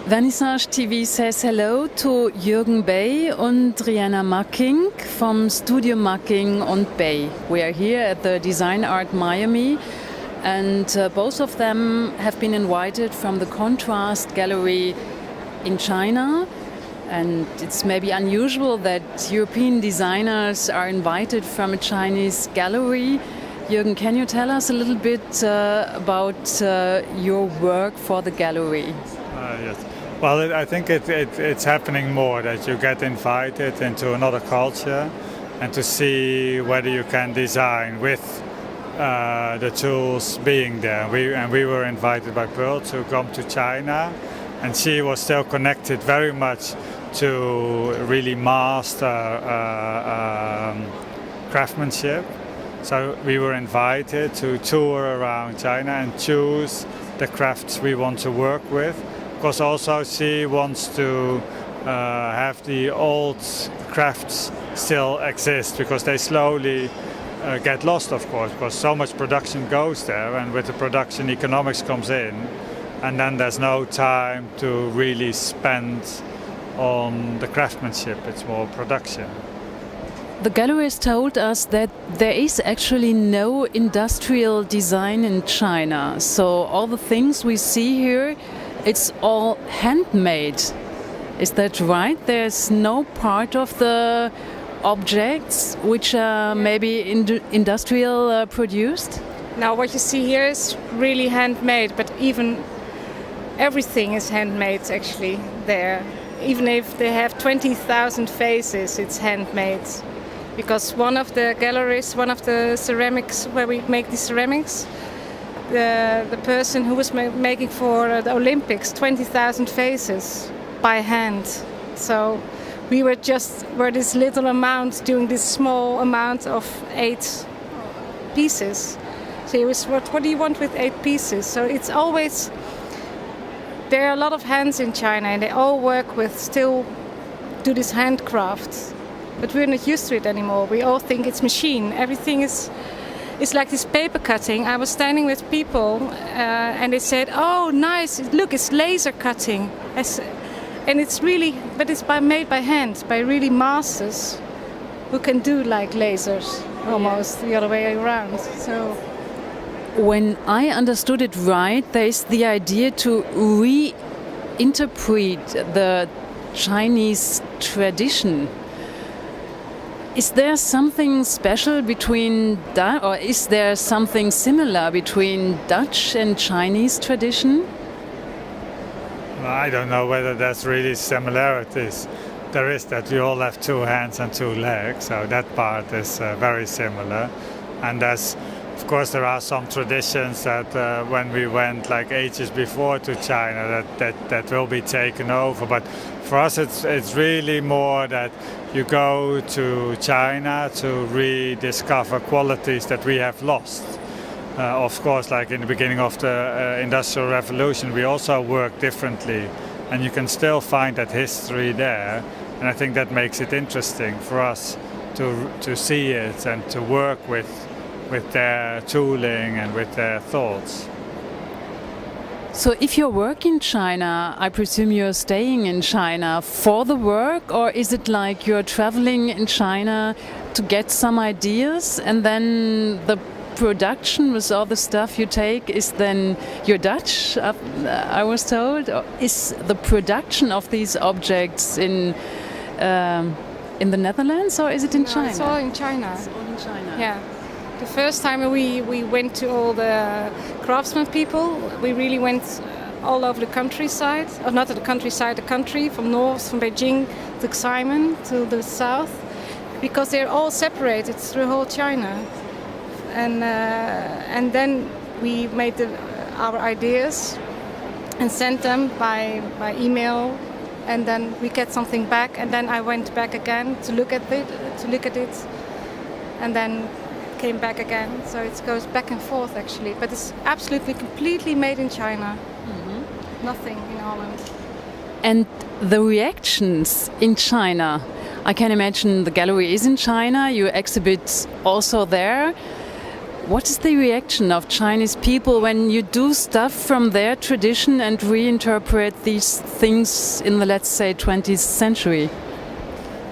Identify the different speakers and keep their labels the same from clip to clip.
Speaker 1: Vernissage TV says hello to Makkink Bey and Rihanna Makkink from Studio Makkink Bey. We are here at the Design Art Miami, and both of them have been invited from the Contrast Gallery in China. And it's maybe unusual that European designers are invited from a Chinese gallery. Jürgen, can you tell us a little bit about your work for the gallery?
Speaker 2: Yes. Well, I think it's happening more that you get invited into another culture and to see whether you can design with the tools being there. We were invited by Pearl to come to China, and she was still connected very much to really master craftsmanship. So we were invited to tour around China and choose the crafts we want to work with. Because also she wants to have the old crafts still exist, because they slowly get lost, of course, because so much production goes there, and with the production economics comes in, and then there's no time to really spend on the craftsmanship. It's more production.
Speaker 1: The gallerist told us that there is actually no industrial design in China, so all the things we see here, it's all handmade. Is that right? There's no part of the objects which are maybe industrial produced?
Speaker 3: Now what you see here is really handmade, but even everything is handmade actually there. Even if they have 20,000 faces, it's handmade. Because one of the galleries, one of the ceramics where we make the ceramics, the person who was making for the Olympics 20,000 faces by hand. So we were this little amount doing this small amount of 8 pieces. So it was, what do you want with 8 pieces? So it's always, there are a lot of hands in China, and they all work with, still do this handcraft. But we're not used to it anymore. We all think it's machine. Everything is, it's like this paper cutting. I was standing with people and they said, "Oh, nice! Look, it's laser cutting." And it's really, but it's made by hand, by really masters who can do like lasers, almost the other way around. So,
Speaker 1: when I understood it right, there is the idea to reinterpret the Chinese tradition. Is there something special between that, or is there something similar between Dutch and Chinese tradition?
Speaker 2: I don't know whether there's really similarities. There is that we all have 2 hands and 2 legs, so that part is very similar. And there's, of course, there are some traditions that when we went like ages before to China that will be taken over. But for us, it's really more that you go to China to rediscover qualities that we have lost. Of course, like in the beginning of the Industrial Revolution, we also work differently, and you can still find that history there. And I think that makes it interesting for us to see it and to work with their tooling and with their thoughts.
Speaker 1: So if you work in China, I presume you're staying in China for the work, or is it like you're traveling in China to get some ideas, and then the production with all the stuff you take is then you're Dutch, I was told? Or is the production of these objects in the Netherlands, or is it in China?
Speaker 3: It's all in China.
Speaker 1: It's all in China.
Speaker 3: Yeah. The first time we went to all the craftsman people, we really went all over the countryside, or not the countryside, the country, from north, from Beijing to Xiamen to the south, because they're all separated through whole China. And then we made our ideas and sent them by email, and then we get something back, and then I went back again to look at it, and then came back again. So it goes back and forth actually, but it's absolutely completely made in China. Mm-hmm. Nothing in Holland.
Speaker 1: And the reactions in China, I can imagine the gallery is in China, you exhibit also there. What is the reaction of Chinese people when you do stuff from their tradition and reinterpret these things in the, let's say, 20th century?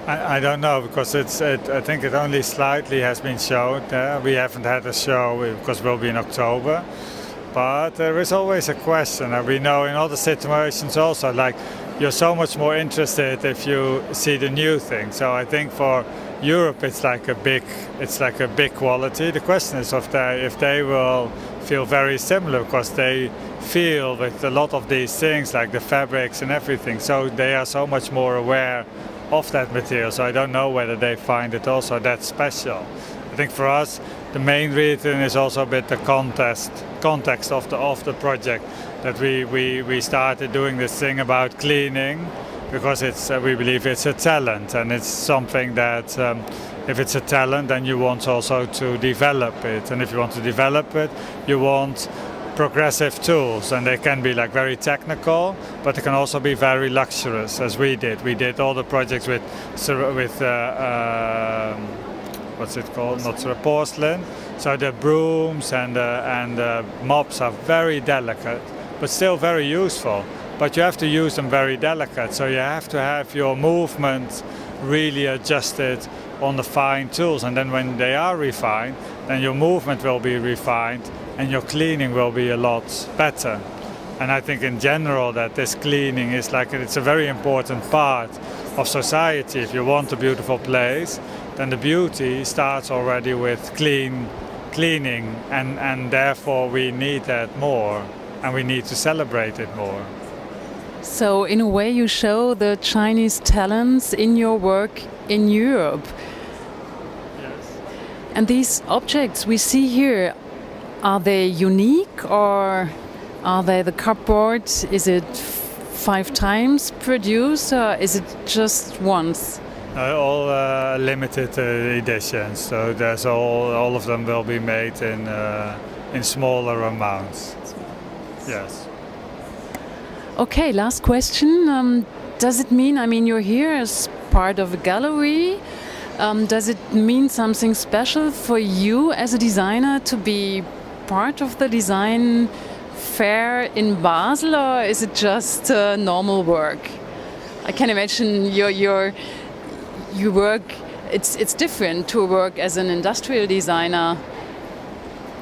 Speaker 2: I don't know, because I think it only slightly has been shown there. We haven't had a show because we'll be in October. But there is always a question, and we know in other situations also, like you're so much more interested if you see the new thing. So I think for Europe it's like a big quality. The question is if they will feel very similar, because they feel with a lot of these things like the fabrics and everything, so they are so much more aware of that material. So I don't know whether they find it also that special. I think for us the main reason is also a bit the context of the project, that we started doing this thing about cleaning because we believe it's a talent, and it's something that if it's a talent then you want also to develop it, and if you want to develop it you want progressive tools, and they can be like very technical, but they can also be very luxurious, as we did. We did all the projects with what's it called? Not porcelain. So the brooms and the mops are very delicate, but still very useful. But you have to use them very delicate, so you have to have your movement really adjusted on the fine tools, and then when they are refined, then your movement will be refined and your cleaning will be a lot better. And I think in general that this cleaning is it's a very important part of society. If you want a beautiful place, then the beauty starts already with cleaning, and therefore we need that more, and we need to celebrate it more.
Speaker 1: So in a way you show the Chinese talents in your work in Europe.
Speaker 2: Yes.
Speaker 1: And these objects we see here, are they unique, or are they the cupboard? Is it 5 times produced, or is it just once?
Speaker 2: All limited editions, so there's all of them will be made in smaller amounts. Yes.
Speaker 1: Okay, last question. Does it mean, you're here as part of a gallery. Does it mean something special for you as a designer to be part of the design fair in Basel, or is it just normal work? I can imagine your work, it's different to work as an industrial designer.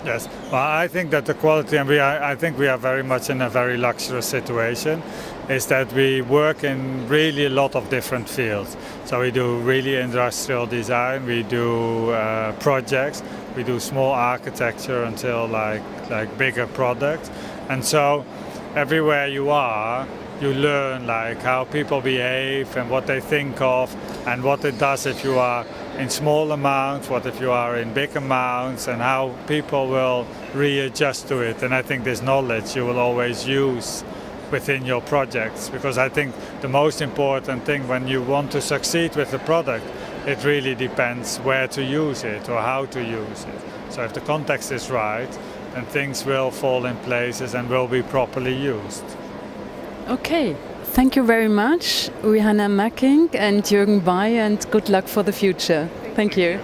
Speaker 2: Yes, well, I think that the quality, and I think we are very much in a very luxurious situation, is that we work in really a lot of different fields. So we do really industrial design, we do projects, we do small architecture until like bigger products. And so everywhere you are, you learn how people behave and what they think of, and what it does if you are in small amounts, what if you are in big amounts, and how people will readjust to it. And I think this knowledge you will always use within your projects, because I think the most important thing when you want to succeed with the product, it really depends where to use it or how to use it. So if the context is right, then things will fall in places and will be properly used.
Speaker 1: Okay, thank you very much, Rihanna Makkink and Jürgen Bey, and good luck for the future. Thank you.